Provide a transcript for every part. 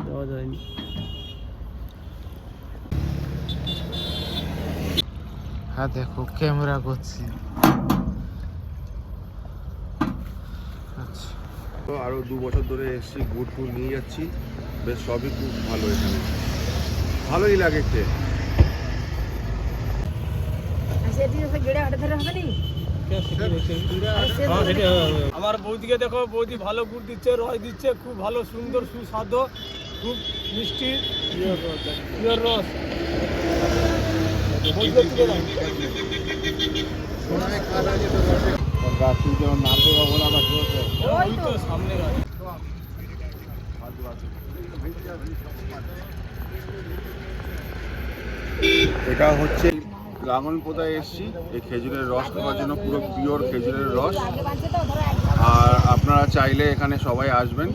যাওয়া যায়নি। হ্যাঁ দেখো ক্যামেরা করছি। আচ্ছা তো আরও 2 বছর ধরে এসেছি, গুড় টুর নিয়ে যাচ্ছি, বেশ সবই খুব ভালো, এখানে ভালোই লাগে খেয়ে। আমার বৌদিকে দেখো, বৌদি ভালো গুড় দিচ্ছে, রস দিচ্ছে, খুব ভালো সুন্দর সুস্বাদু, খুব মিষ্টি পিওর রস। সামনে এটা হচ্ছে লাঙলপোতায় এসেছি এই খেজুরের রস খাওয়ার জন্য, পুরো পিওর খেজুরের রস। আর আপনারা চাইলে এখানে সবাই আসবেন,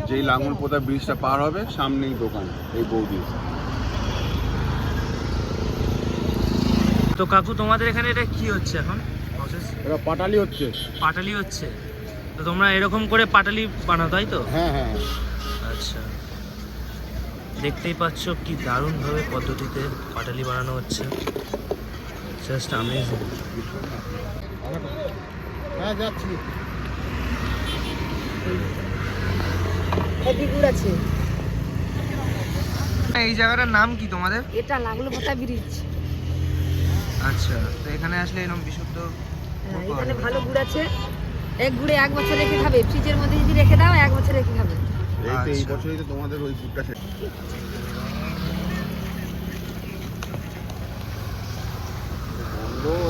যেই লাঙলপোতা ব্রিজটা পার হবে সামনেই দোকান এই বৌদি। তো কাকু তোমাদের এখানে এটা কি হচ্ছে এখন প্রসেস? এটা পাটালি হচ্ছে। পাটালি হচ্ছে? তো তোমরা এরকম করে পাটালি বানাও তাই তো? হ্যাঁ হ্যাঁ। আচ্ছা, দেখতেই পাচ্ছ কি দারুণভাবে পদ্ধতিতে পাটালি বানানো হচ্ছে, জাস্ট অ্যামেজিং। হ্যাঁ যাচ্ছি। এই জায়গাটার নাম কি তোমাদের? এটা লাঙলপোতা ব্রিজ। আচ্ছা, তো এখানে আসলে এরকম বিশুদ্ধ এখানে ভালো গুড় আছে, এক গুড়ে 1 বছর রেখে খাবে, ফ্রিজের মধ্যে যদি রেখে দাও 1 বছর রেখে খাবে। এই বছরই তো তোমাদের ওই গুড়টা শেষ।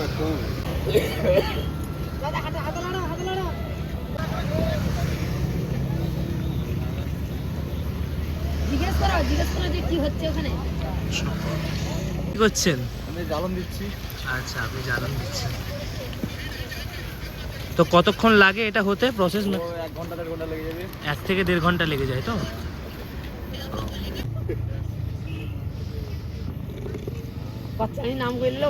একদম জিজ্ঞেস করো যে কি হচ্ছে ওখানে। কি করছেন? আমি জ্বালন দিচ্ছি। আচ্ছা, আপনি জ্বালান দিচ্ছেন। তো কতক্ষণ লাগে এটা হতে প্রসেস? 1 ঘন্টা 1.5 ঘন্টা লেগে যাবে। 1 থেকে 1.5 ঘন্টা লেগে যায় তো? বাচ্চা নাম বললো